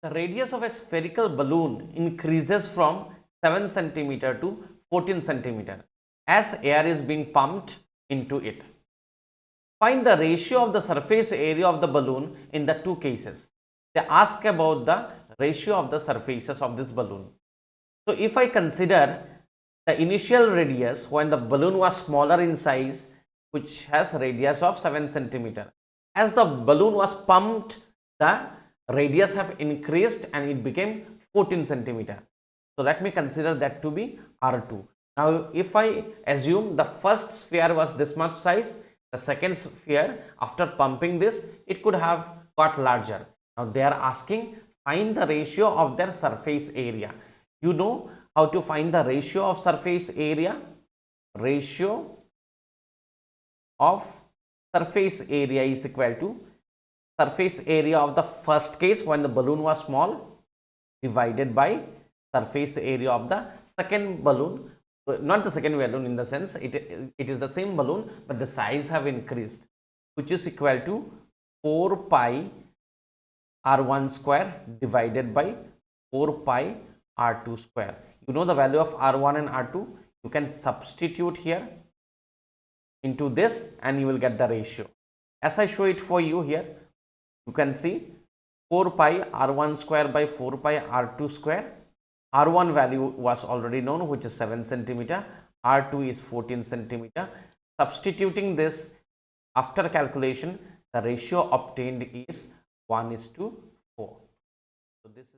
The radius of a spherical balloon increases from 7 centimeter to 14 centimeter as air is being pumped into it. Find the ratio of the surface area of the balloon in the two cases. They ask about the ratio of the surfaces of this balloon. So, if I consider the initial radius when the balloon was smaller in size, which has radius of 7 centimeter. As the balloon was pumped, the radius have increased and it became 14 centimeter. So, let me consider that to be R2. Now, if I assume the first sphere was this much size, the second sphere after pumping this, it could have got larger. Now, they are asking find the ratio of their surface area. You know how to find the ratio of surface area? Ratio of surface area is equal to surface area of the first case when the balloon was small divided by surface area of the second balloon, not the second balloon in the sense it is the same balloon but the size have increased, which is equal to 4 pi r1 square divided by 4 pi r2 square. You know the value of r1 and r2, you can substitute here into this and you will get the ratio. As I show it for you here, you can see 4 pi r1 square by 4 pi r2 square. R1 value was already known, which is 7 centimeter, R2 is 14 centimeter. Substituting this after calculation, the ratio obtained is 1:4. So, this is